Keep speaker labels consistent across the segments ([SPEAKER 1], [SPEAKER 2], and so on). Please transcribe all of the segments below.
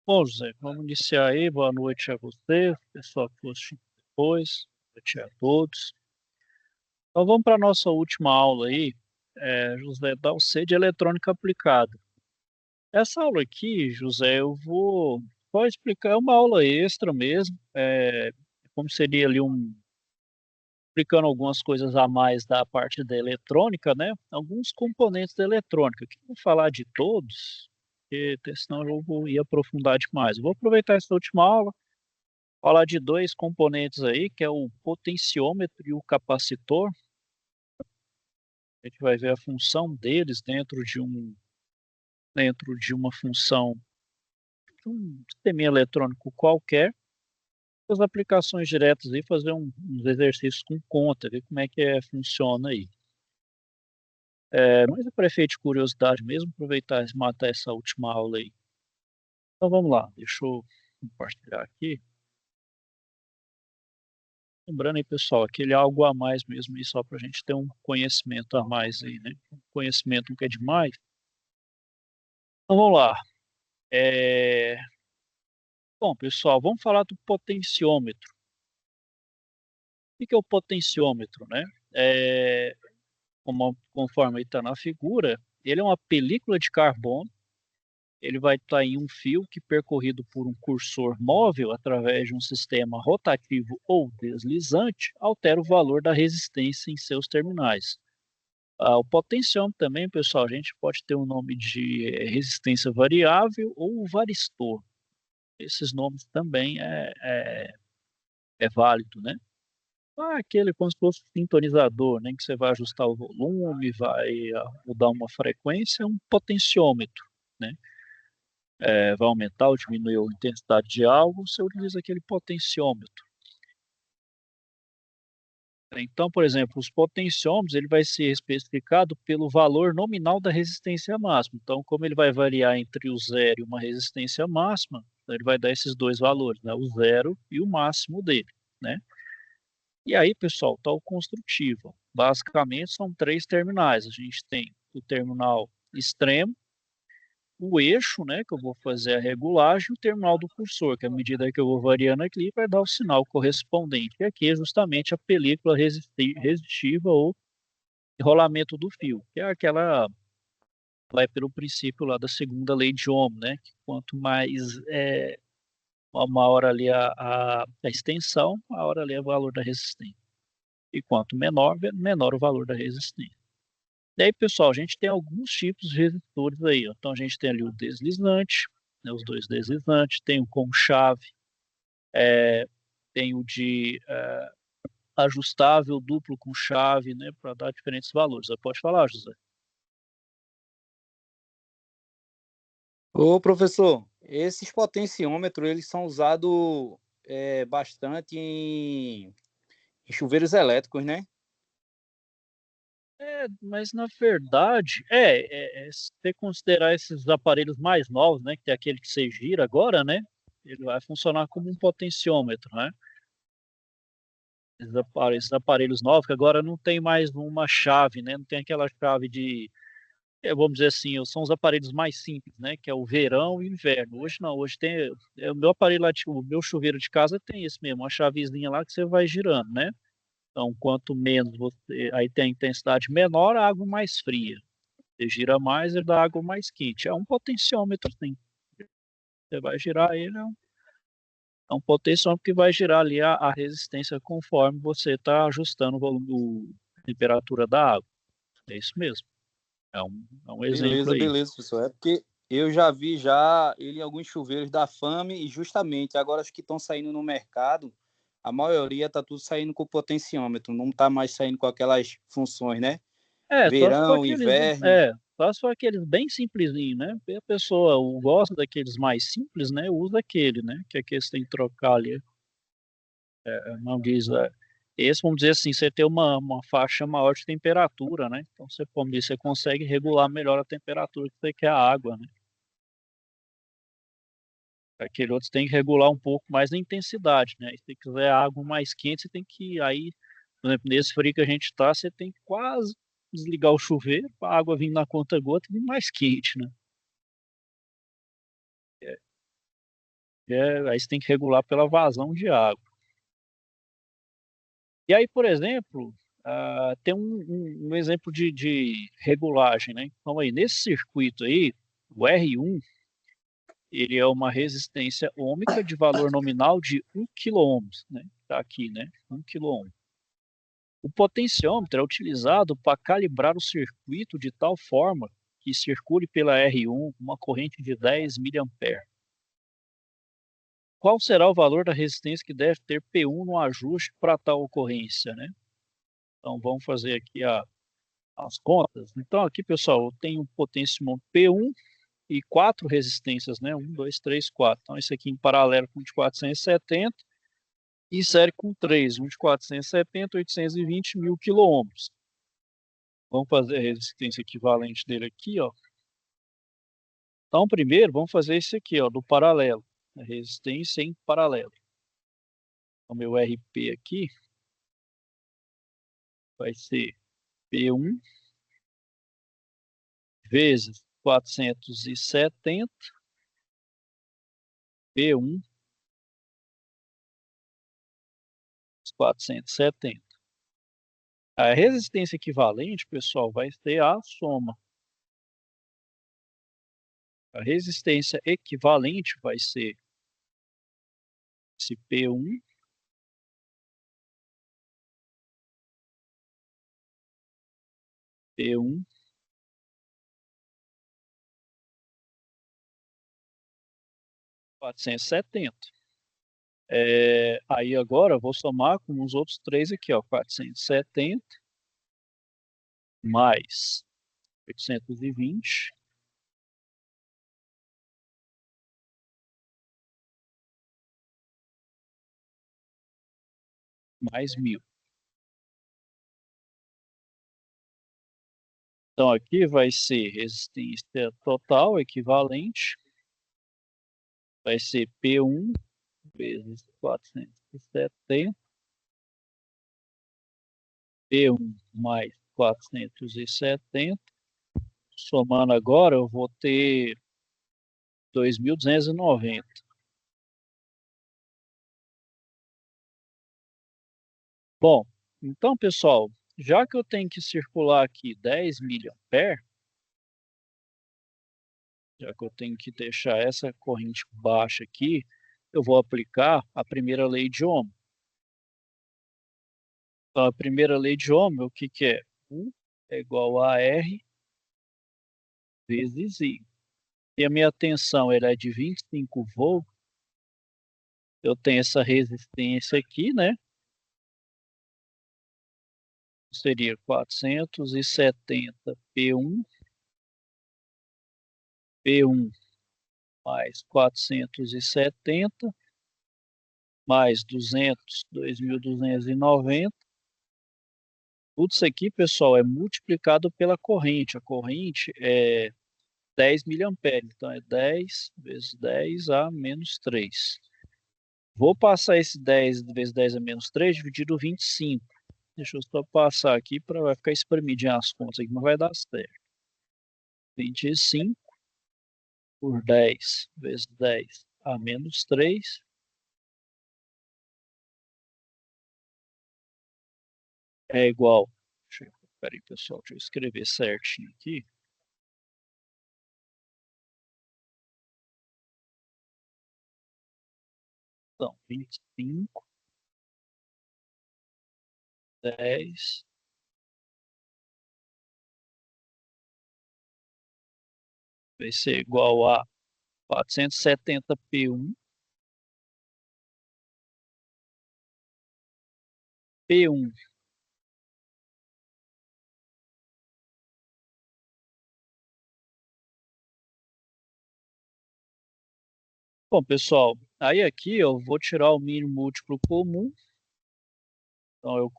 [SPEAKER 1] Bom, José, vamos iniciar aí. Boa noite a você, pessoal que for assistir depois. Boa noite a todos. Então vamos para a nossa última aula aí, José, da UC de Eletrônica Aplicada. Essa aula aqui, José, eu vou só explicar, é uma aula extra mesmo, como seria ali explicando algumas coisas a mais da parte da eletrônica, né? Alguns componentes da eletrônica, que eu vou falar de todos, porque senão eu ia aprofundar demais. Eu vou aproveitar essa última aula falar de dois componentes aí, que é o potenciômetro e o capacitor. A gente vai ver a função deles dentro de uma função de um sistema eletrônico qualquer. As aplicações diretas aí, fazer uns exercícios com conta, ver como é que funciona aí. Mas é para efeito de curiosidade mesmo, aproveitar e matar essa última aula aí. Então vamos lá, deixa eu compartilhar aqui. Lembrando aí, pessoal, aquele algo a mais mesmo, aí, só para a gente ter um conhecimento a mais aí, né? Um conhecimento não quer demais. Então vamos lá. É, Bom, pessoal, vamos falar do potenciômetro. O que é o potenciômetro, né? É... Conforme está na figura, ele é uma película de carbono. Ele vai estar em um fio que, percorrido por um cursor móvel através de um sistema rotativo ou deslizante, altera o valor da resistência em seus terminais. O potenciômetro também, pessoal, a gente pode ter o nome de resistência variável ou varistor. Esses nomes também é válido, né? Aquele como se fosse um sintonizador, né? Que você vai ajustar o volume, vai mudar uma frequência, é um potenciômetro, né? Vai aumentar ou diminuir a intensidade de algo, você utiliza aquele potenciômetro. Então, por exemplo, os potenciômetros, ele vai ser especificado pelo valor nominal da resistência máxima. Então, como ele vai variar entre o zero e uma resistência máxima, então ele vai dar esses dois valores, né? O zero e o máximo dele, né? E aí, pessoal, está o construtivo. Basicamente, são três terminais. A gente tem o terminal extremo, o eixo, né, que eu vou fazer a regulagem, e o terminal do cursor, que à medida que eu vou variando aqui, vai dar o sinal correspondente. E aqui é justamente a película resistiva ou rolamento do fio, que é aquela, vai pelo princípio lá da segunda lei de Ohm, né, que quanto mais maior ali a extensão, maior ali é o valor da resistência. E quanto menor, menor o valor da resistência. E aí, pessoal, a gente tem alguns tipos de resistores aí, ó. Então, a gente tem ali o deslizante, né, os dois deslizantes, tem o com chave, tem o de ajustável, duplo com chave, né, para dar diferentes valores. Você pode falar, José?
[SPEAKER 2] Ô, professor, esses potenciômetros eles são usados bastante em chuveiros elétricos, né?
[SPEAKER 1] Mas na verdade, se você considerar esses aparelhos mais novos, né, que tem aquele que você gira agora, né, ele vai funcionar como um potenciômetro, né? Esses aparelhos novos que agora não tem mais uma chave, né? Não tem aquela chave de, vamos dizer assim, são os aparelhos mais simples, né? Que é o verão e o inverno. Hoje não, hoje tem, o meu aparelho lá, o meu chuveiro de casa tem esse mesmo, uma chavezinha lá que você vai girando, né? Então, quanto menos você, aí tem a intensidade menor, a água mais fria. Você gira mais, ele dá água mais quente. É um potenciômetro, sim. Você vai girar ele, é um potenciômetro que vai girar ali a resistência conforme você está ajustando o volume, a temperatura da água. É isso mesmo. É um exemplo
[SPEAKER 2] Beleza,
[SPEAKER 1] aí.
[SPEAKER 2] beleza, professor. É porque eu já vi já ele em alguns chuveiros da Fame e justamente agora os que estão saindo no mercado, a maioria tá tudo saindo com potenciômetro, não tá mais saindo com aquelas funções, né?
[SPEAKER 1] Só se for
[SPEAKER 2] Verão,
[SPEAKER 1] aqueles,
[SPEAKER 2] inverno.
[SPEAKER 1] só se for aqueles bem simplesinho, né? Porque a pessoa gosta daqueles mais simples, né? Usa aquele, né? Que é que você tem que trocar ali. Não diz, esse, vamos dizer assim, você tem uma faixa maior de temperatura, né? Então você, como disse, você consegue regular melhor a temperatura que você quer a água, né? Aquele outro você tem que regular um pouco mais a intensidade, né? E se você quiser água mais quente, você tem que aí, por exemplo, nesse frio que a gente está, você tem que quase desligar o chuveiro para a água vir na conta-gota e vir mais quente, né? Aí você tem que regular pela vazão de água. E aí, por exemplo, tem um exemplo de regulagem, né? Então aí, nesse circuito aí, o R1, ele é uma resistência ômica de valor nominal de 1 kΩ, né? Tá aqui, né? 1 kΩ. O potenciômetro é utilizado para calibrar o circuito de tal forma que circule pela R1 uma corrente de 10 mA. Qual será o valor da resistência que deve ter P1 no ajuste para tal ocorrência, né? Então vamos fazer aqui as contas. Então aqui, pessoal, eu tenho um potenciômetro P1 e 4 resistências, né? 1, 2, 3, 4. Então esse aqui em paralelo com o de 470 e série com 3, um de 470, 820 mil quilômetros. Vamos fazer a resistência equivalente dele aqui, ó. Então, primeiro, vamos fazer esse aqui, ó, do paralelo. A resistência em paralelo. O meu RP aqui vai ser P1 vezes 470, P1 470. A resistência equivalente, pessoal, vai ter a soma. A resistência equivalente vai ser esse P1 P1 470. Aí agora eu vou somar com os outros três aqui, ó, 470 mais 820 mais 1000. Então aqui vai ser resistência total equivalente, vai ser P1 vezes 470, P1 mais 470, somando agora eu vou ter 2.290. Bom, então pessoal, já que eu tenho que circular aqui 10 mA, já que eu tenho que deixar essa corrente baixa aqui, eu vou aplicar a primeira lei de Ohm. Então, a primeira lei de Ohm, o que que é? U é igual a R vezes I. E a minha tensão ela é de 25 volts. Eu tenho essa resistência aqui, né? Seria 470 P1, P1 mais 470, mais 200, 2.290. Tudo isso aqui, pessoal, é multiplicado pela corrente. A corrente é 10 miliamperes, então é 10 vezes 10 a menos 3. Vou passar esse 10 vezes 10 a menos 3 dividido 25. Deixa eu só passar aqui para vai ficar espremidinho as contas aqui, mas vai dar certo. 25 por 10 vezes 10 a menos 3 é igual. Peraí, pessoal, deixa eu escrever certinho aqui. Então, 25, 10 vai ser igual a 470 P1, P1. Bom, pessoal, aí aqui eu vou tirar o mínimo múltiplo comum. Então,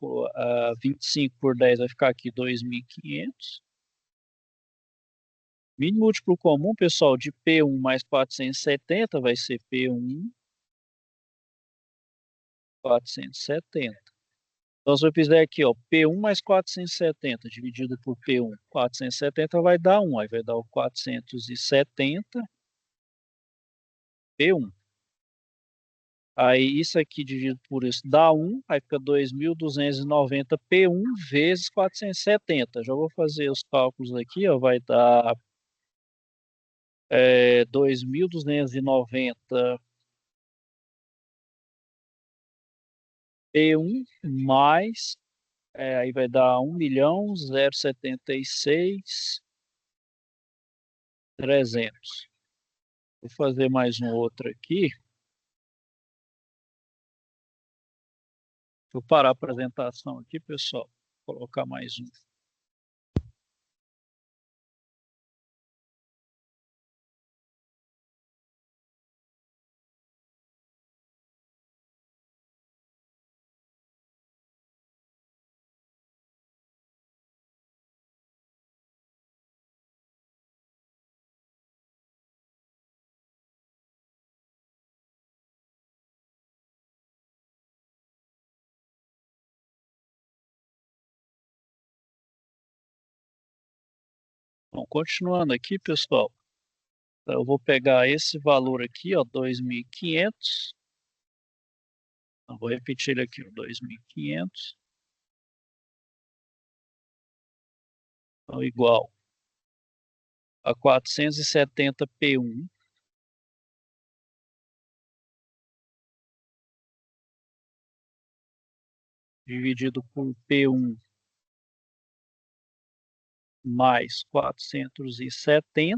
[SPEAKER 1] 25 por 10 vai ficar aqui 2.500. Mínimo múltiplo comum, pessoal, de P1 mais 470 vai ser P1 470. Então, se eu fizer aqui, ó, P1 mais 470 dividido por P1, 470 vai dar 1. Aí vai dar o 470 P1. Aí isso aqui dividido por isso dá 1, aí fica 2.290 P1 vezes 470. Já vou fazer os cálculos aqui, ó, vai dar 2.290 P1 mais, aí vai dar 1.076.300. Vou fazer mais um outro aqui. Vou parar a apresentação aqui, pessoal. Vou colocar mais um. Bom, continuando aqui, pessoal. Então, eu vou pegar esse valor aqui, ó, 2.500. Então, vou repetir ele aqui, 2.500. Então, igual a 470 P1 dividido por P1 mais 470.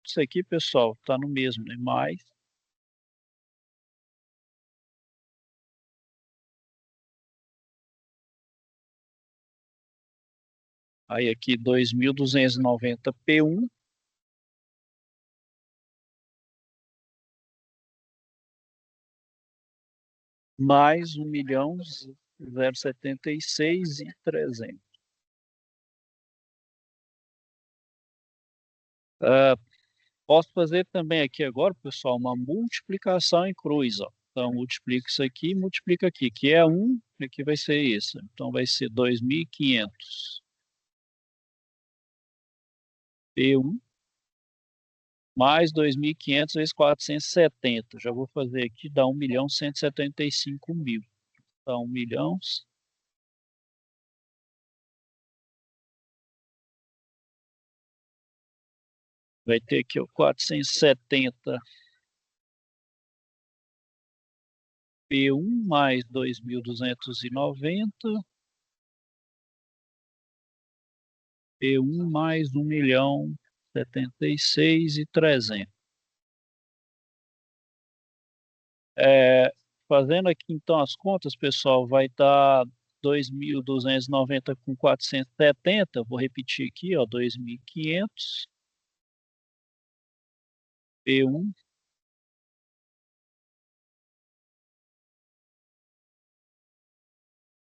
[SPEAKER 1] Isso aqui, pessoal, está no mesmo, né? Mais. Aí aqui 2.290 P1 mais 1.076.300. Posso fazer também aqui agora, pessoal, uma multiplicação em cruz, ó. Então, multiplica isso aqui e multiplica aqui, que é 1, aqui vai ser isso. Então, vai ser 2.500 P1 mais 2.500 vezes 470. Já vou fazer aqui, dá 1.175.000. Então, 1 milhão. Vai ter aqui o 470 P1 mais 2.290 P1 mais 1.076.300. Fazendo aqui então as contas, pessoal, vai dar 2.290 com 470. Vou repetir aqui, ó, 2.500 P1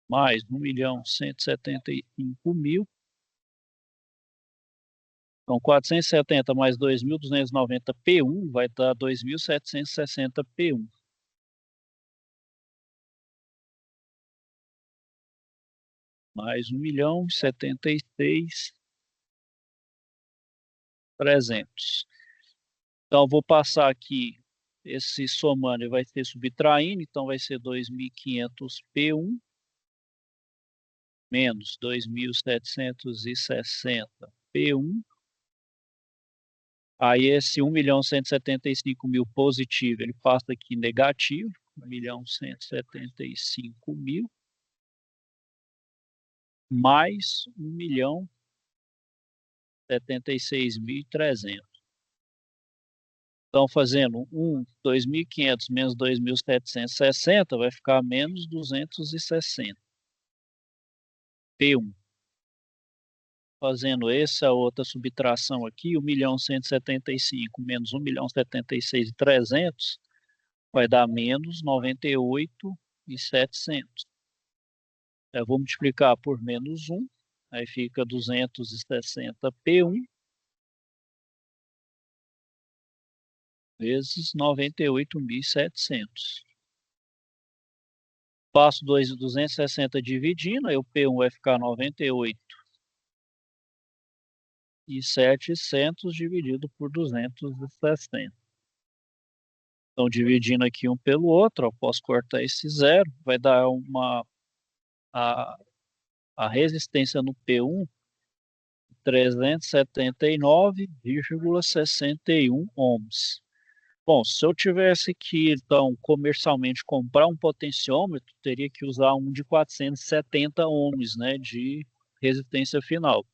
[SPEAKER 1] mais 1.175.000. Então, 470 mais 2.290 P1 vai dar 2.760 P1. Mais 1.076.300. Então, vou passar aqui esse somando, vai ser subtraindo, então vai ser 2.500 P1 menos 2.760 P1. Aí esse 1.175.000 positivo, ele passa aqui negativo, 1.175.000 mais 1.076.300. Então, fazendo 2.500 menos 2.760 vai ficar menos 260 P1. Fazendo essa outra subtração aqui, 1.175 menos 1.076.300 vai dar menos 98.700. Eu vou multiplicar por menos 1, aí fica 260 P1 vezes 98.700. Passo 260 dividindo, aí o P1 vai ficar 98.700 dividido por 260. Então, dividindo aqui um pelo outro, eu posso cortar esse zero, vai dar a, a resistência no P1, 379,61 ohms. Bom, se eu tivesse que, então, comercialmente comprar um potenciômetro, teria que usar um de 470 ohms, né, de resistência final.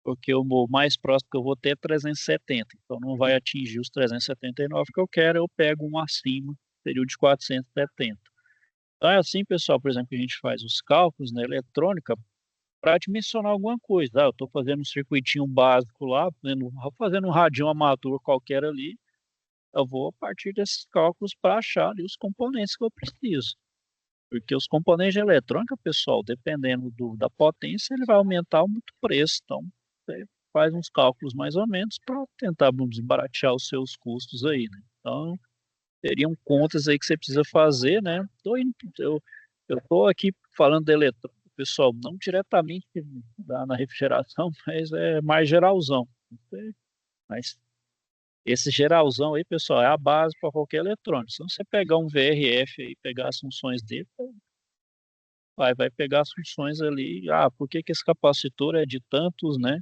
[SPEAKER 1] Porque o mais próximo que eu vou ter é 370, então não vai atingir os 379 que eu quero, eu pego um acima, seria o de 470. Então é assim, pessoal, por exemplo, que a gente faz os cálculos na eletrônica para dimensionar alguma coisa. Eu estou fazendo um circuitinho básico lá, fazendo um radinho amador qualquer ali, eu vou a partir desses cálculos para achar ali os componentes que eu preciso. Porque os componentes de eletrônica, pessoal, dependendo da potência, ele vai aumentar muito o preço. Então, você faz uns cálculos mais ou menos para tentar, vamos dizer, baratear os seus custos aí, né? Então, teriam contas aí que você precisa fazer, né? Eu estou aqui falando de eletrônica, pessoal, não diretamente na refrigeração, mas é mais geralzão. Mas esse geralzão aí, pessoal, é a base para qualquer eletrônico. Se você pegar um VRF e pegar as funções dele, vai pegar as funções ali. Por que que esse capacitor é de tantos, né?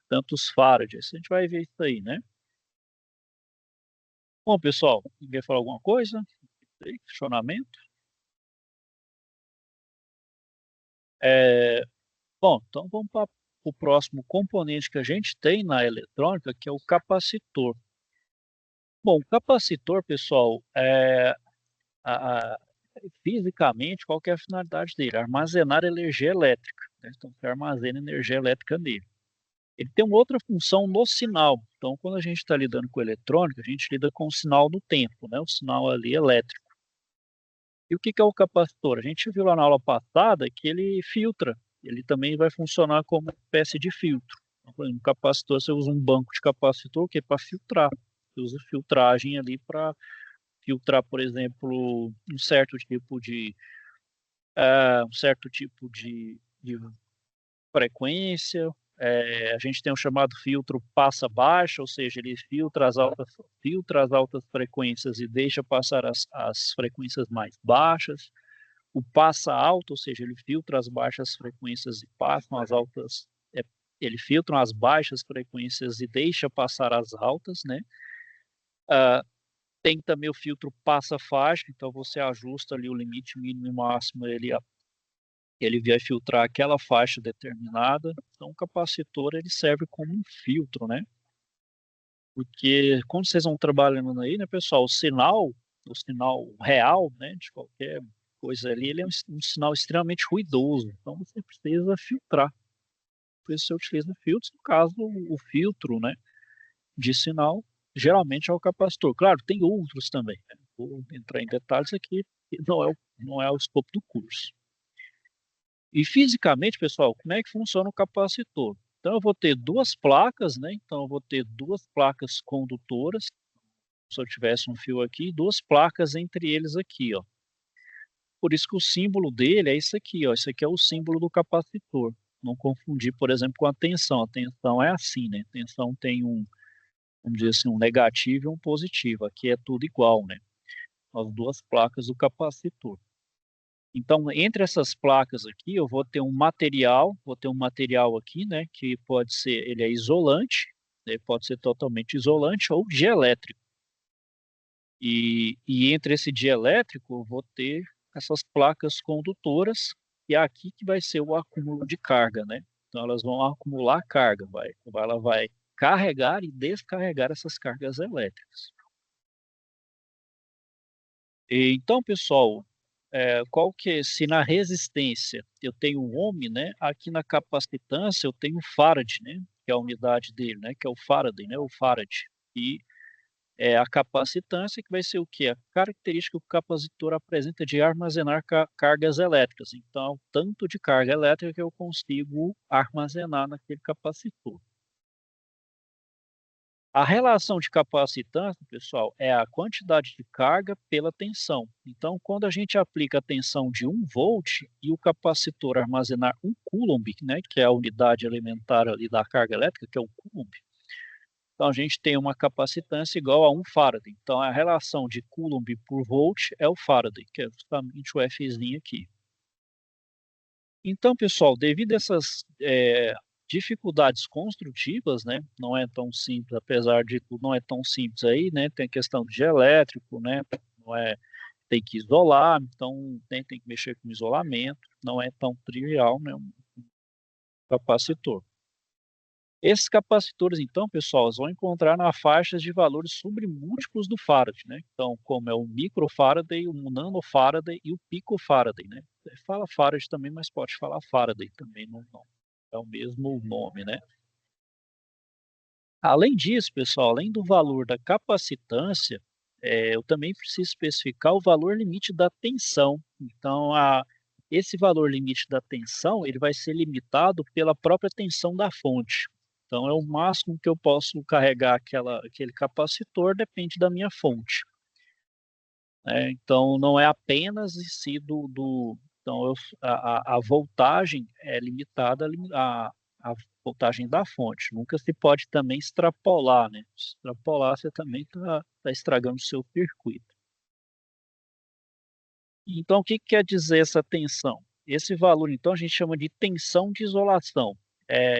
[SPEAKER 1] Tantos farads? A gente vai ver isso aí, né? Bom, pessoal, quer falar alguma coisa? Questionamento? É, bom, então vamos para o próximo componente que a gente tem na eletrônica, que é o capacitor. Bom, o capacitor, pessoal, a- a- fisicamente, qual que é a finalidade dele? Armazenar energia elétrica, né? Então, você armazena energia elétrica nele. Ele tem uma outra função no sinal. Então, quando a gente está lidando com eletrônica, a gente lida com o sinal no tempo, né? O sinal ali elétrico. E o que que é o capacitor? A gente viu lá na aula passada que ele filtra. Ele também vai funcionar como uma espécie de filtro. Então, por exemplo, um capacitor, você usa um banco de capacitor, que é para filtrar. Você usa filtragem ali para filtrar, por exemplo, um certo tipo de frequência. A gente tem o chamado filtro passa baixa, ou seja, ele filtra as altas frequências e deixa passar as frequências mais baixas. O passa alto, ou seja, ele filtra as baixas frequências e passam as altas. Ele filtra as baixas frequências e deixa passar as altas, né? Ah, tem também o filtro passa faixa, então você ajusta ali o limite mínimo e máximo, ele vai filtrar aquela faixa determinada. Então, o capacitor ele serve como um filtro, né? Porque quando vocês vão trabalhando aí, né, pessoal, o sinal real, né, de qualquer coisa ali, ele é um sinal extremamente ruidoso. Então, você precisa filtrar. Por isso, você utiliza filtros. No caso, o filtro, né, de sinal, geralmente é o capacitor. Claro, tem outros também, né? Vou entrar em detalhes aqui, que não é o escopo do curso. E fisicamente, pessoal, como é que funciona o capacitor? Então, eu vou ter duas placas, né? Então, eu vou ter duas placas condutoras. Se eu tivesse um fio aqui, duas placas entre eles aqui, ó. Por isso que o símbolo dele é isso aqui, ó. Isso aqui é o símbolo do capacitor. Não confundir, por exemplo, com a tensão. A tensão é assim, né? A tensão tem vamos dizer assim, um negativo e um positivo. Aqui é tudo igual, né? As duas placas do capacitor. Então, entre essas placas aqui, eu vou ter um material aqui, né, que pode ser, ele é isolante, ele pode ser totalmente isolante ou dielétrico. E entre esse dielétrico, eu vou ter essas placas condutoras, e é aqui que vai ser o acúmulo de carga, né? Então, elas vão acumular carga, ela vai carregar e descarregar essas cargas elétricas. Então, pessoal, se na resistência eu tenho o ohm, né? Aqui na capacitância eu tenho o farad, né? Que é a unidade dele, né? Que é o farad, né? O farad. E é a capacitância que vai ser o quê? A característica que o capacitor apresenta de armazenar cargas elétricas. Então, tanto de carga elétrica que eu consigo armazenar naquele capacitor. A relação de capacitância, pessoal, é a quantidade de carga pela tensão. Então, quando a gente aplica a tensão de 1 volt e o capacitor armazenar 1 coulomb, né, que é a unidade elementar ali da carga elétrica, que é o coulomb, Então, a gente tem uma capacitância igual a 1 Faraday. Então, a relação de Coulomb por Volt é o Faraday, que é justamente o Fzinho aqui. Então, pessoal, devido a essas dificuldades construtivas, né, não é tão simples, apesar de tudo, não é tão simples aí, né, tem a questão de elétrico, né, não é, tem que isolar, então tem que mexer com isolamento, não é tão trivial, né, um capacitor. Esses capacitores, então, pessoal, vão encontrar na faixas de valores submúltiplos do Faraday, né? Então, como é o microfaraday, o nanofaraday e o picofaraday, né? Fala Faraday também, mas pode falar Faraday também, não. É o mesmo nome, né? Além disso, pessoal, além do valor da capacitância, eu também preciso especificar o valor limite da tensão. Então, esse valor limite da tensão, ele vai ser limitado pela própria tensão da fonte. Então, é o máximo que eu posso carregar aquele capacitor, depende da minha fonte. Então, não é apenas em si então, a voltagem é limitada a voltagem da fonte. Nunca se pode também extrapolar, né? Se extrapolar, você também está estragando o seu circuito. Então, o que quer dizer essa tensão? Esse valor, então, a gente chama de tensão de isolação.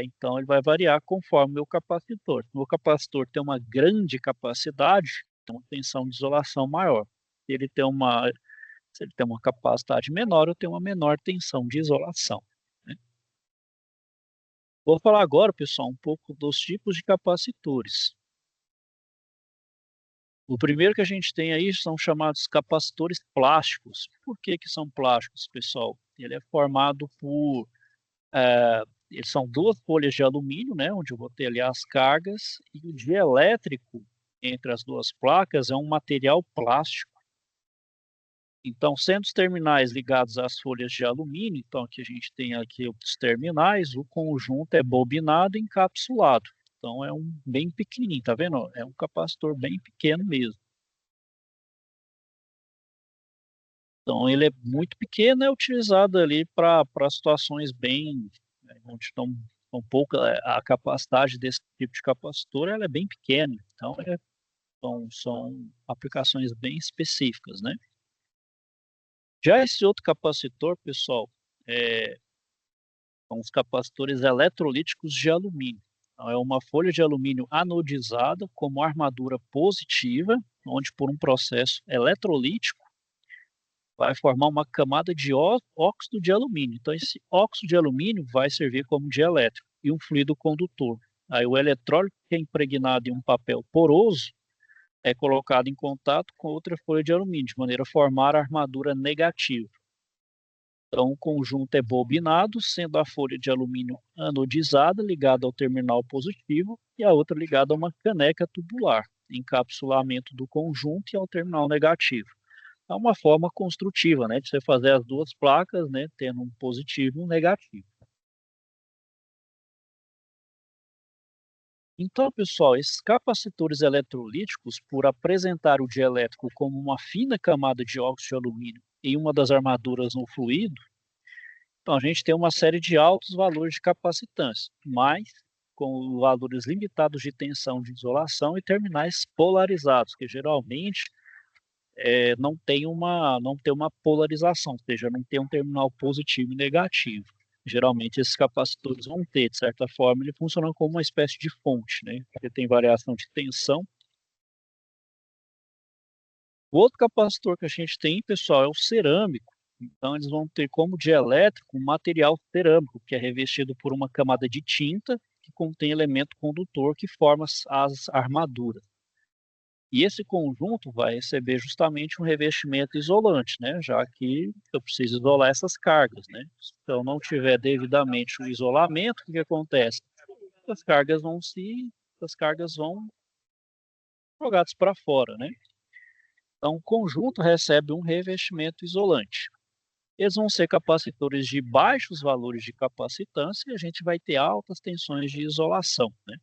[SPEAKER 1] Então, ele vai variar conforme o meu capacitor. Se o meu capacitor tem uma grande capacidade, tem uma tensão de isolação maior. Se ele tem uma capacidade menor, eu tenho uma menor tensão de isolação, né? Vou falar agora, pessoal, um pouco dos tipos de capacitores. O primeiro que a gente tem aí são chamados capacitores plásticos. Por que que são plásticos, pessoal? Ele é formado por... eles são duas folhas de alumínio, né, onde eu vou ter ali as cargas, e o dielétrico entre as duas placas é um material plástico. Então, sendo os terminais ligados às folhas de alumínio, então aqui a gente tem aqui os terminais, o conjunto é bobinado e encapsulado. Então é um bem pequenininho, tá vendo? É um capacitor bem pequeno mesmo. Então ele é muito pequeno, é utilizado ali para situações bem, onde estão um pouco a capacidade desse tipo de capacitor, ela é bem pequena. Então são aplicações bem específicas, né? Já esse outro capacitor, pessoal, são os capacitores eletrolíticos de alumínio. Então, é uma folha de alumínio anodizada como armadura positiva, onde por um processo eletrolítico vai formar uma camada de óxido de alumínio. Então esse óxido de alumínio vai servir como dielétrico e um fluido condutor. Aí o eletrólito, que é impregnado em um papel poroso, é colocado em contato com outra folha de alumínio, de maneira a formar a armadura negativa. Então, o conjunto é bobinado, sendo a folha de alumínio anodizada ligada ao terminal positivo e a outra ligada a uma caneca tubular, encapsulamento do conjunto e ao terminal negativo. É uma forma construtiva, né, de você fazer as duas placas, né, tendo um positivo e um negativo. Então, pessoal, esses capacitores eletrolíticos, por apresentar o dielétrico como uma fina camada de óxido de alumínio em uma das armaduras no fluido, então, a gente tem uma série de altos valores de capacitância, mas com valores limitados de tensão de isolação e terminais polarizados, que geralmente não tem uma polarização, ou seja, não tem um terminal positivo e negativo. Geralmente esses capacitores vão ter, de certa forma, ele funciona como uma espécie de fonte, né? Porque tem variação de tensão. O outro capacitor que a gente tem, pessoal, é o cerâmico. Então, eles vão ter como dielétrico um material cerâmico, que é revestido por uma camada de tinta que contém elemento condutor que forma as armaduras. E esse conjunto vai receber justamente um revestimento isolante, né? Já que eu preciso isolar essas cargas, né? Se eu não tiver devidamente o isolamento, o que acontece? As cargas vão jogadas para fora, né? Então, o conjunto recebe um revestimento isolante. Eles vão ser capacitores de baixos valores de capacitância e a gente vai ter altas tensões de isolação, né?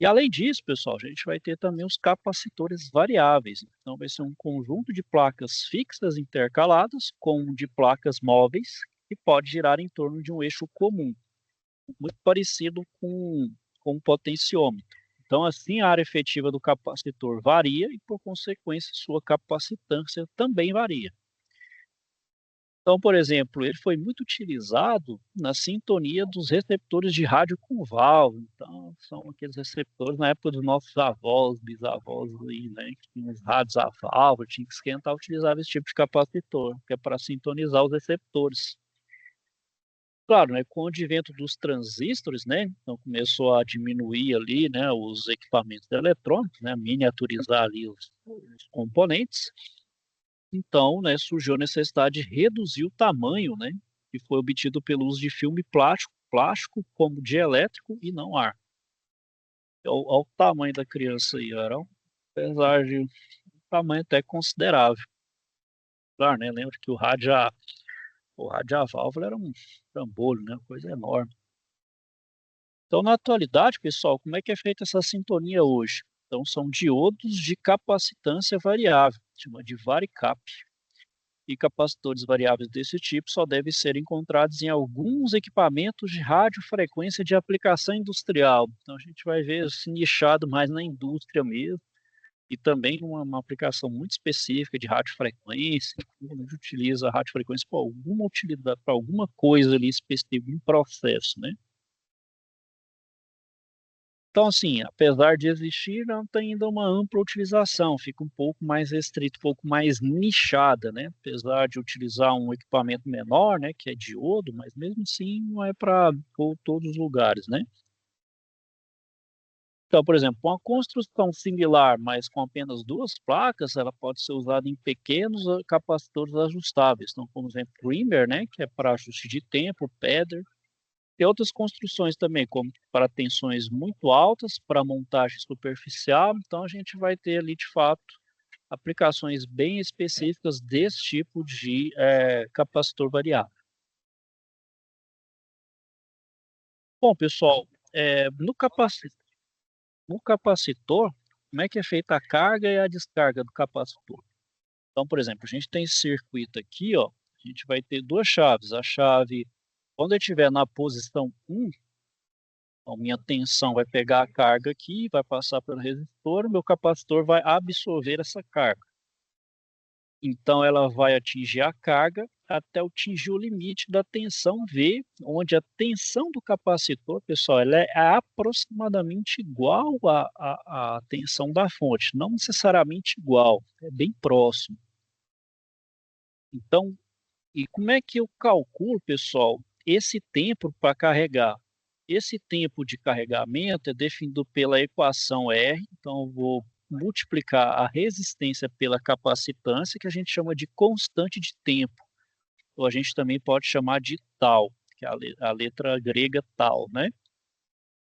[SPEAKER 1] E além disso, pessoal, a gente vai ter também os capacitores variáveis. Então, vai ser um conjunto de placas fixas intercaladas com um de placas móveis que pode girar em torno de um eixo comum, muito parecido com com o potenciômetro. Então, assim, a área efetiva do capacitor varia e, por consequência, sua capacitância também varia. Então, por exemplo, ele foi muito utilizado na sintonia dos receptores de rádio com válvula. Então, são aqueles receptores na época dos nossos avós, bisavós, aí, né, que tinham os rádios a válvula, tinha que esquentar, utilizava esse tipo de capacitor, que é para sintonizar os receptores. Claro, né, com o advento dos transistores, né, então começou a diminuir ali, né, os equipamentos eletrônicos, né, miniaturizar ali os componentes. Então, né, surgiu a necessidade de reduzir o tamanho, né, que foi obtido pelo uso de filme plástico como dielétrico e não ar. Olha o tamanho da criança aí, era apesar de um tamanho até considerável. Claro, né, lembra que o rádio a válvula era um trambolho, né, uma coisa enorme. Então, na atualidade, pessoal, como é que é feita essa sintonia hoje? Então, são diodos de capacitância variável, chama de varicap. E capacitores variáveis desse tipo só devem ser encontrados em alguns equipamentos de radiofrequência de aplicação industrial. Então, a gente vai ver assim, nichado mais na indústria mesmo, e também uma aplicação muito específica de radiofrequência, a gente utiliza a radiofrequência para alguma utilidade, para alguma coisa ali específica, um processo, né? Então, assim, apesar de existir, não tem ainda uma ampla utilização, fica um pouco mais restrito, um pouco mais nichada, né? Apesar de utilizar um equipamento menor, né, que é diodo, mas mesmo assim não é para todos os lugares, né? Então, por exemplo, uma construção similar, mas com apenas duas placas, ela pode ser usada em pequenos capacitores ajustáveis. Então, como exemplo, trimmer, né, que é para ajuste de tempo, pedder. Tem outras construções também, como para tensões muito altas, para montagem superficial. Então, a gente vai ter ali, de fato, aplicações bem específicas desse tipo de capacitor variável. Bom, pessoal, no capacitor, como é que é feita a carga e a descarga do capacitor? Então, por exemplo, a gente tem esse circuito aqui, ó, a gente vai ter duas chaves. A chave, quando eu estiver na posição 1, então, minha tensão vai pegar a carga aqui, vai passar pelo resistor, o meu capacitor vai absorver essa carga. Então, ela vai atingir a carga até atingir o limite da tensão V, onde a tensão do capacitor, pessoal, ela é aproximadamente igual à tensão da fonte, não necessariamente igual, é bem próximo. Então, e como é que eu calculo, pessoal, esse tempo para carregar? Esse tempo de carregamento é definido pela equação R, então eu vou multiplicar a resistência pela capacitância, que a gente chama de constante de tempo, ou a gente também pode chamar de tal, que é a letra grega tal, né?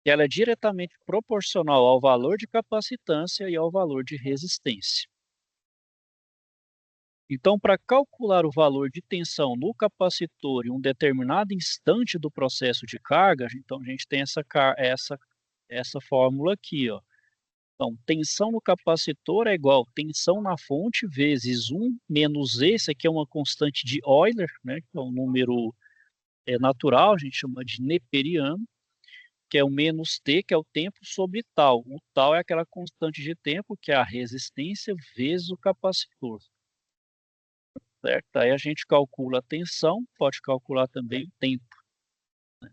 [SPEAKER 1] E ela é diretamente proporcional ao valor de capacitância e ao valor de resistência. Então, para calcular o valor de tensão no capacitor em um determinado instante do processo de carga, então a gente tem essa fórmula aqui, ó. Então, tensão no capacitor é igual tensão na fonte vezes 1 menos E, esse aqui é uma constante de Euler, né, que é um número natural, a gente chama de neperiano, que é o menos T, que é o tempo sobre tal. O tal é aquela constante de tempo, que é a resistência vezes o capacitor. Certo? Aí a gente calcula a tensão, pode calcular também o tempo. Né?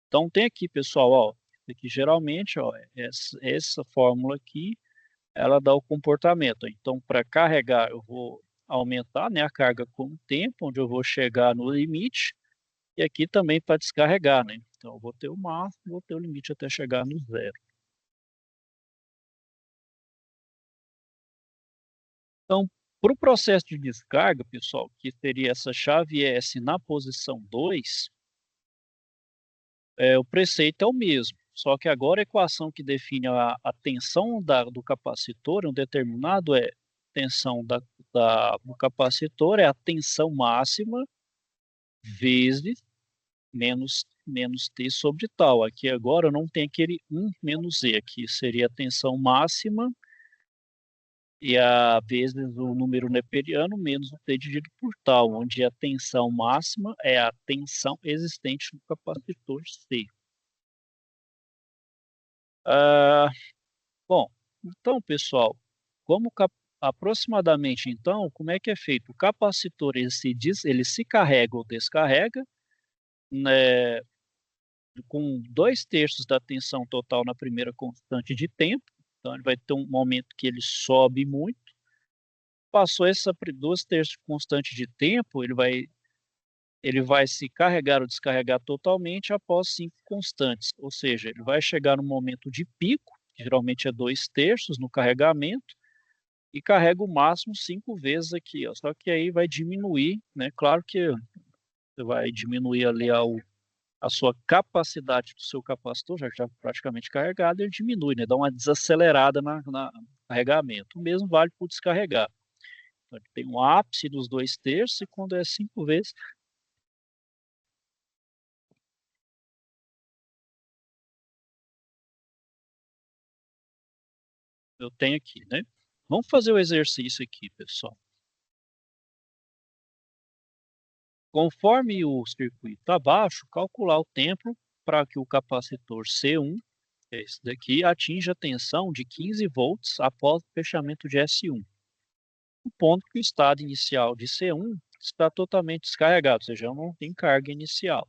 [SPEAKER 1] Então tem aqui, pessoal, ó, aqui geralmente, ó, essa fórmula aqui, ela dá o comportamento. Então, para carregar, eu vou aumentar, né, a carga com o tempo, onde eu vou chegar no limite, e aqui também para descarregar, né? Então, eu vou ter o máximo, vou ter o limite até chegar no zero. Então, para o processo de descarga, pessoal, que seria essa chave S na posição 2, o preceito é o mesmo, só que agora a equação que define a tensão do capacitor, um determinado tensão do capacitor é a tensão máxima vezes menos T sobre tal. Aqui agora não tem aquele 1 menos E, aqui seria a tensão máxima e a vezes o número neperiano menos o T dividido por tal, onde a tensão máxima é a tensão existente no capacitor C. Ah, bom, então, pessoal, como aproximadamente, então, como é que é feito? O capacitor, ele se carrega ou descarrega, né, com 2/3 da tensão total na primeira constante de tempo. Então, ele vai ter um momento que ele sobe muito. Passou essa 2/3 constante de tempo, ele vai se carregar ou descarregar totalmente após 5 constantes. Ou seja, ele vai chegar no momento de pico, que geralmente é 2/3 no carregamento, e carrega o máximo 5 vezes aqui, ó. Só que aí vai diminuir, né? Claro que você vai diminuir ali a sua capacidade do seu capacitor, já que está praticamente carregado, ele diminui, né? Dá uma desacelerada na carregamento. O mesmo vale para o descarregar. Então, ele tem um ápice dos 2/3 e quando é 5 vezes, eu tenho aqui, né? Vamos fazer o exercício aqui, pessoal. Conforme o circuito abaixo, calcular o tempo para que o capacitor C1, que é esse daqui, atinja a tensão de 15 volts após o fechamento de S1. O ponto que o estado inicial de C1 está totalmente descarregado, ou seja, não tem carga inicial.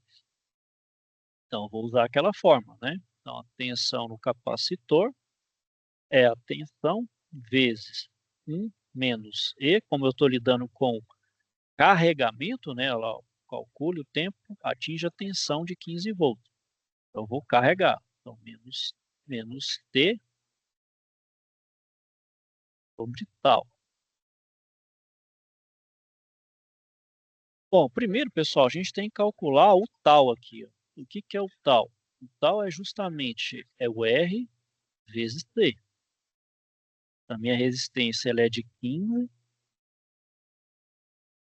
[SPEAKER 1] Então, vou usar aquela forma, né? Então, a tensão no capacitor é a tensão vezes 1 menos E, como eu estou lidando com carregamento, né? Olha lá, calcule o tempo, atinge a tensão de 15 volts. Então, eu vou carregar. Então, menos T sobre tal. Bom, primeiro, pessoal, a gente tem que calcular o tal aqui, ó. O que que é o tal? O tal é justamente o R vezes T. A minha resistência ela é de 15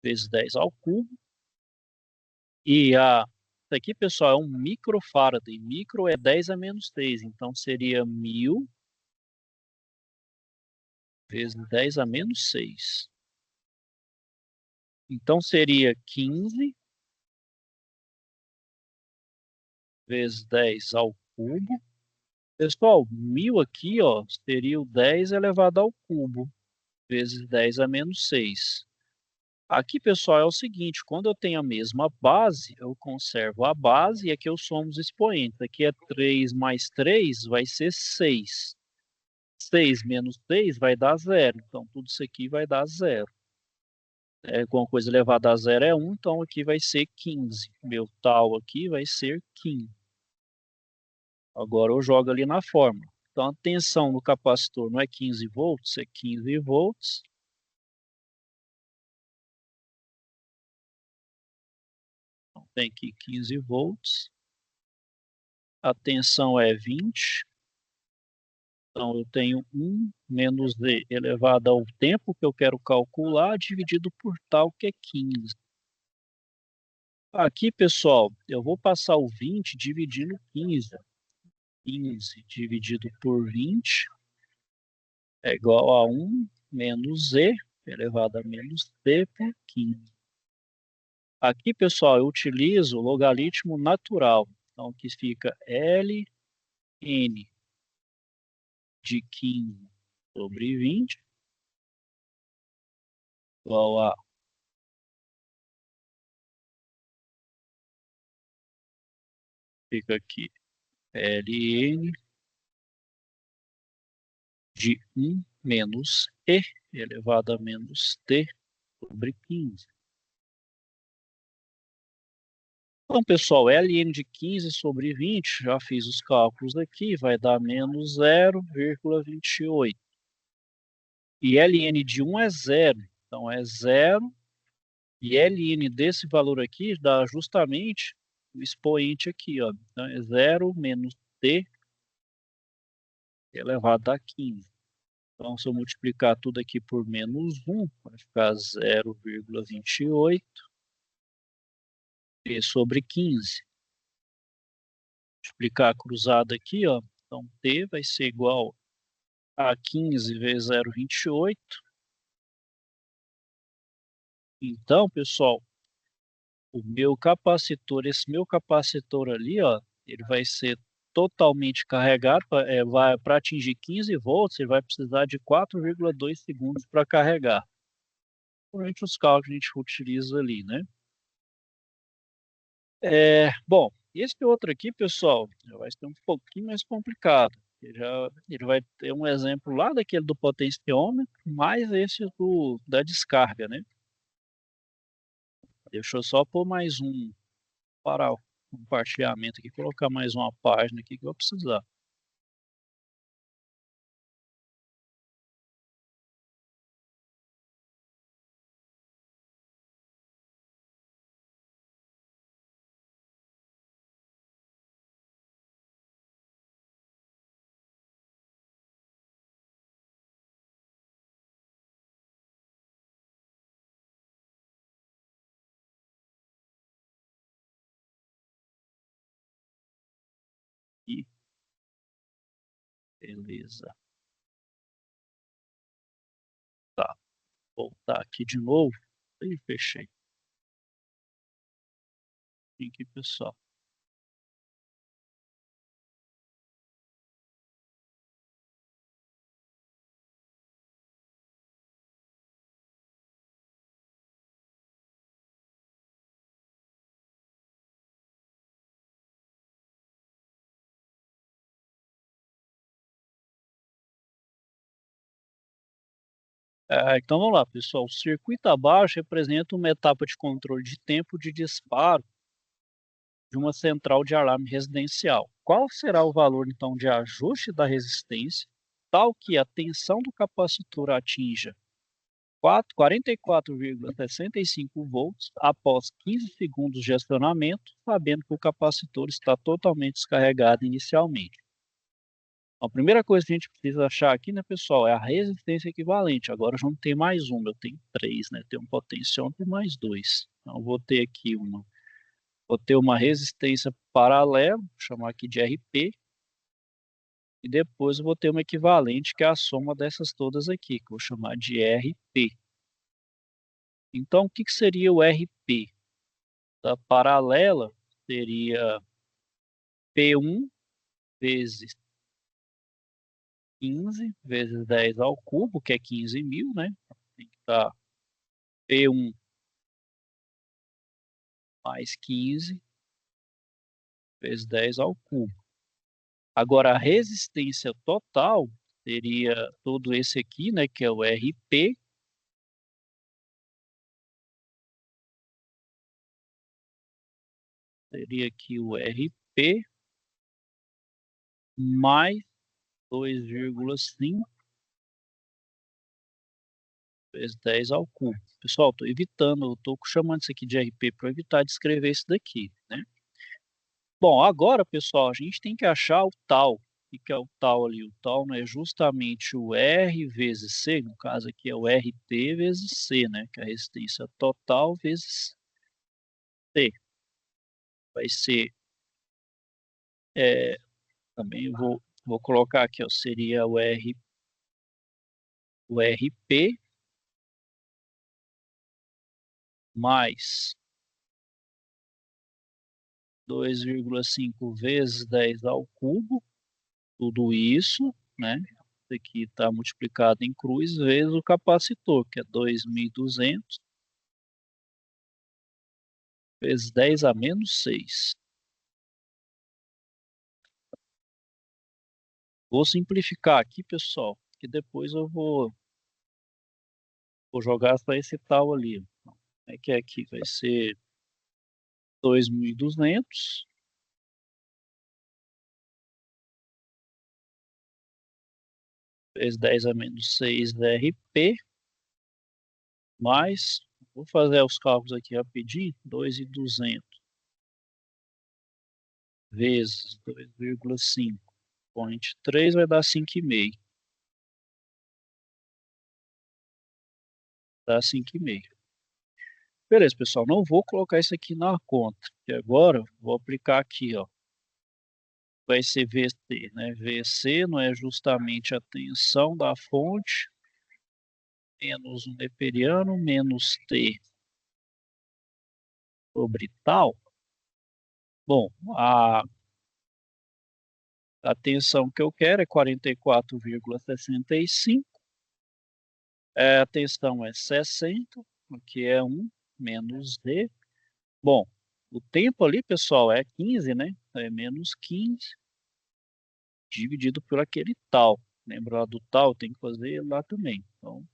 [SPEAKER 1] vezes 10 ao cubo. E isso aqui, pessoal, é um microfarad. E micro é 10 a menos 3. Então, seria 1000 vezes 10 a menos 6. Então, seria 15 vezes 10 ao cubo. Pessoal, 1000 aqui, ó, seria o 10 elevado ao cubo, vezes 10 a menos 6. Aqui, pessoal, é o seguinte, quando eu tenho a mesma base, eu conservo a base e aqui eu somo os expoentes. Aqui é 3 mais 3 vai ser 6. 6 menos 3 vai dar 0. Então, tudo isso aqui vai dar 0. Alguma coisa elevada a 0 é 1, então aqui vai ser 15. Meu tal aqui vai ser 15. Agora eu jogo ali na fórmula. Então, a tensão no capacitor não é 15 volts, é 15 volts. Então, tem aqui 15 volts. A tensão é 20. Então, eu tenho 1 menos V elevado ao tempo que eu quero calcular, dividido por tal, que é 15. Aqui, pessoal, eu vou passar o 20 dividindo 15. 15 dividido por 20 é igual a 1 menos Z elevado a menos T por 15. Aqui, pessoal, eu utilizo o logaritmo natural. Então, aqui fica ln de 15 sobre 20 igual a fica aqui ln de 1 menos E elevado a menos T sobre 15. Então, pessoal, ln de 15 sobre 20, já fiz os cálculos aqui, vai dar menos 0,28. E ln de 1 é 0, então é 0. E ln desse valor aqui dá justamente o expoente aqui, ó. Então é 0 menos t elevado a 15. Então, se eu multiplicar tudo aqui por menos 1, vai ficar 0,28 t sobre 15. Multiplicar cruzado aqui, ó. Então, t vai ser igual a 15 vezes 0,28. Então, pessoal, esse meu capacitor ali, ó, ele vai ser totalmente carregado, vai para atingir 15 volts, você vai precisar de 4,2 segundos para carregar. Durante os cálculos que a gente utiliza ali, né? Bom, esse outro aqui, pessoal, já vai ser um pouquinho mais complicado. Ele vai ter um exemplo lá daquele do potenciômetro, mais esse da descarga, né? Deixa eu só pôr mais um para o compartilhamento aqui, colocar mais uma página aqui que eu vou precisar. E beleza. Tá, voltar aqui de novo. E fechei. Aqui, pessoal. Então vamos lá, pessoal. O circuito abaixo representa uma etapa de controle de tempo de disparo de uma central de alarme residencial. Qual será o valor, então, de ajuste da resistência, tal que a tensão do capacitor atinja 44,65 volts após 15 segundos de acionamento, sabendo que o capacitor está totalmente descarregado inicialmente? A primeira coisa que a gente precisa achar aqui, né, pessoal, é a resistência equivalente. Agora eu já não tenho mais uma, eu tenho três, né? Tem um potenciômetro e mais dois. Então eu vou ter aqui vou ter uma resistência paralela, vou chamar aqui de RP, e depois eu vou ter uma equivalente, que é a soma dessas todas aqui, que eu vou chamar de RP. Então, o que seria o RP? Da paralela seria P1 vezes 15 vezes 10 ao cubo, que é 15.000, né? Tem que estar P1 mais 15 vezes 10 ao cubo. Agora, a resistência total seria todo esse aqui, né, que é o RP, seria aqui o RP mais 2,5 vezes 10 ao cubo. Pessoal, estou evitando, estou chamando isso aqui de RP para evitar de escrever isso daqui, né? Bom, agora, pessoal, a gente tem que achar o tal. O que é o tal ali? O tal não é justamente o R vezes C, no caso aqui é o RT vezes C, né? Que é a resistência total vezes C. Vai ser, também vou colocar aqui, ó, seria o RP mais 2,5 vezes 10 ao cubo, tudo isso, né? Isso aqui está multiplicado em cruz vezes o capacitor, que é 2.200 vezes 10 a menos 6. Vou simplificar aqui, pessoal, que depois eu vou jogar só esse tal ali. É que aqui vai ser 2.200 vezes 10 a menos 6 RP, mais, vou fazer os cálculos aqui rapidinho, 2.200 vezes 2,5 ponto 3 vai dar 5,5. Dá 5,5. Beleza, pessoal, não vou colocar isso aqui na conta, que agora vou aplicar aqui, ó. Vai ser VC, né? VC não é justamente a tensão da fonte, menos um neperiano, menos T sobre tal. Bom, A tensão que eu quero é 44,65. A tensão é 60, que é 1 menos V. Bom, o tempo ali, pessoal, é 15, né? É menos 15 dividido por aquele tal. Lembra lá do tal? Tem que fazer lá também. Então,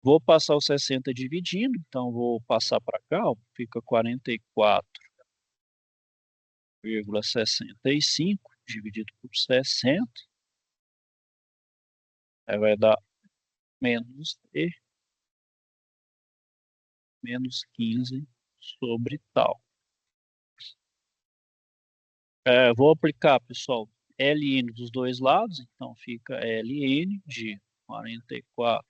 [SPEAKER 1] vou passar o 60 dividindo. Então, vou passar para cá, ó, fica 44,65 dividido por 60. Aí vai dar menos E menos 15 sobre tal. Vou aplicar, pessoal, ln dos dois lados, então fica ln de 44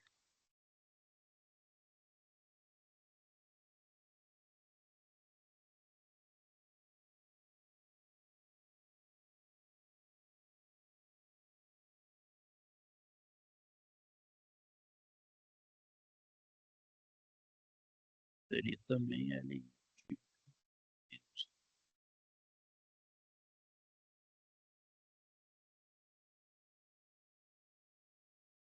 [SPEAKER 1] seria também ln.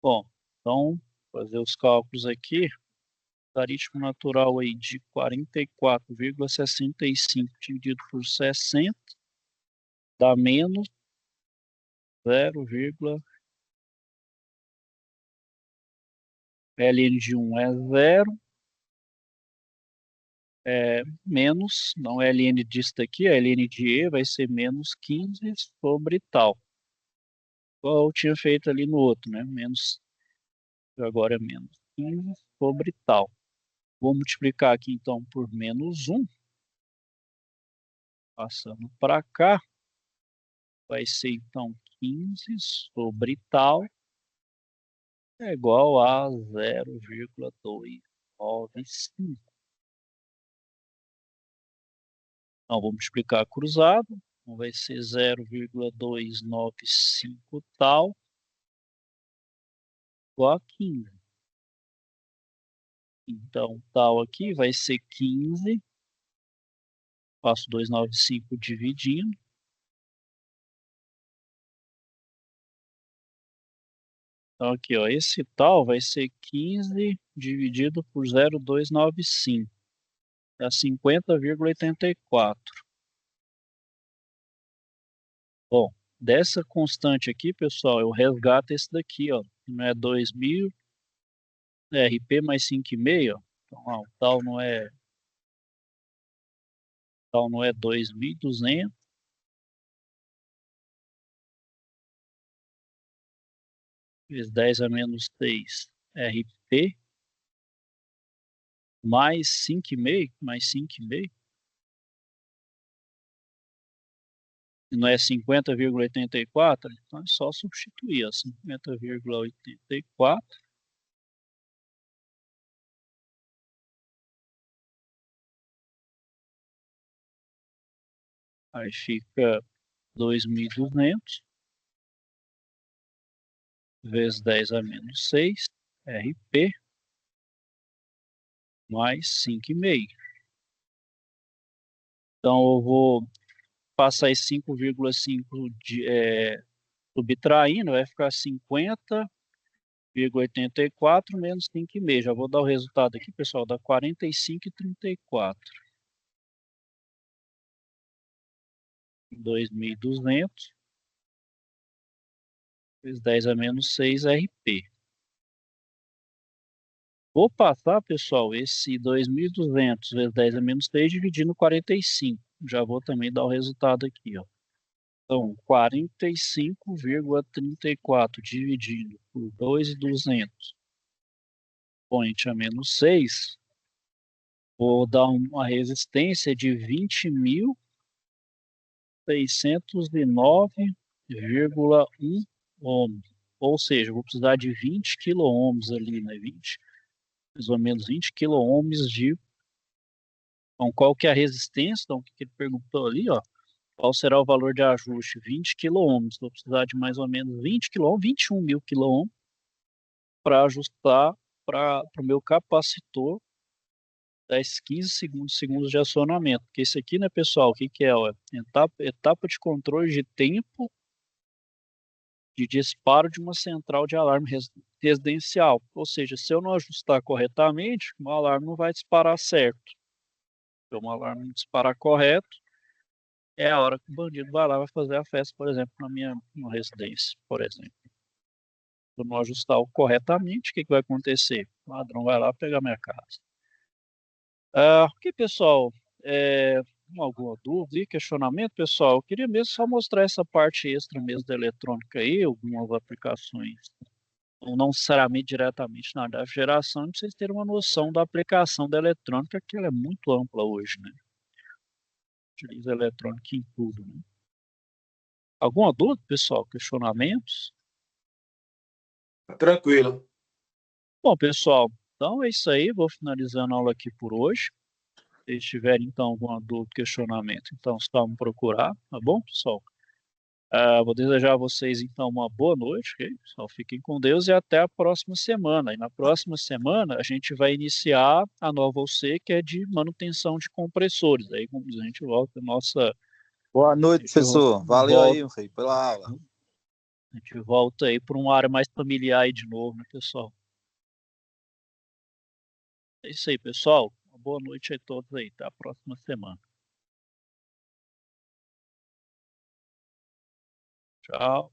[SPEAKER 1] Bom, então, fazer os cálculos aqui, logaritmo natural aí de 44,65 dividido por 60 dá menos 0, ln de 1 é 0, menos, não é ln disso daqui, a ln de E vai ser menos 15 sobre tal. Igual eu tinha feito ali no outro, né? Menos, agora é menos 15 sobre tal. Vou multiplicar aqui então por menos 1, passando para cá, vai ser então 15 sobre tal é igual a 0,295. Então, vou multiplicar cruzado, então vai ser 0,295 tal igual a 15. Então, tal aqui vai ser 15, faço 295 dividindo. Então, aqui, ó, esse tal vai ser 15 dividido por 0,295. Dá 50,84. Bom, dessa constante aqui, pessoal, eu resgato esse daqui, ó. Não é 2.000, RP mais 5,5, ó. Então, ó, tal não é 2.200. Vezes 10 a menos 6, RP, mais 5,5, mais 5,5. Não é 50,84? Então é só substituir, ó, 50,84. Aí fica 2.200 vezes 10 a menos 6, RP, mais 5,5. Então eu vou passar esse 5,5 subtraindo, vai ficar 50,84 menos 5,5. Já vou dar o resultado aqui, pessoal, dá 45,34. 2.200 vezes 10 a menos 6 RP. Vou passar, pessoal, esse 2.200 vezes 10 a menos 3 dividindo 45. Já vou também dar o resultado aqui, ó. Então, 45,34 dividido por 2.200 ponte a menos 6, vou dar uma resistência de 20.609,1 ohms. Ou seja, vou precisar de 20 quiloohms ali, né? Mais ou menos 20 quiloohms de... Então, qual que é a resistência? Então, o que ele perguntou ali, ó. Qual será o valor de ajuste? 20 quiloohms. Vou precisar de mais ou menos 20 quiloohms, 21 mil quiloohms para ajustar para o meu capacitor 10, 15 segundos de acionamento. Porque esse aqui, né, pessoal, o que que é? Ó, etapa de controle de tempo de disparo de uma central de alarme residencial. Ou seja, se eu não ajustar corretamente, o alarme não vai disparar certo. Se o alarme não disparar correto, é a hora que o bandido vai lá e vai fazer a festa, por exemplo, na minha residência, por exemplo. Se eu não ajustar corretamente, o que vai acontecer? O ladrão vai lá pegar minha casa. Ok, pessoal, alguma dúvida e questionamento, pessoal? Eu queria mesmo só mostrar essa parte extra mesmo da eletrônica aí, algumas aplicações, não necessariamente diretamente na área da geração, para vocês terem uma noção da aplicação da eletrônica, que ela é muito ampla hoje, né? Utiliza a eletrônica em tudo, né? Alguma dúvida, pessoal? Questionamentos?
[SPEAKER 3] Tranquilo.
[SPEAKER 1] Bom, pessoal, então é isso aí. Vou finalizando a aula aqui por hoje. Se vocês tiverem, então, alguma dúvida, questionamento, então, só me procurar, tá bom, pessoal? Vou desejar a vocês, então, uma boa noite, ok? Pessoal, fiquem com Deus e até a próxima semana. E na próxima semana, a gente vai iniciar a nova OC, que é de manutenção de compressores. Aí, como a gente volta,
[SPEAKER 2] Boa noite, professor. Valeu aí,
[SPEAKER 1] volta,
[SPEAKER 2] Rei, pela aula.
[SPEAKER 1] a gente volta aí para uma área mais familiar aí de novo, né, pessoal? É isso aí, pessoal. Uma boa noite a todos aí. Até a próxima semana. Tchau.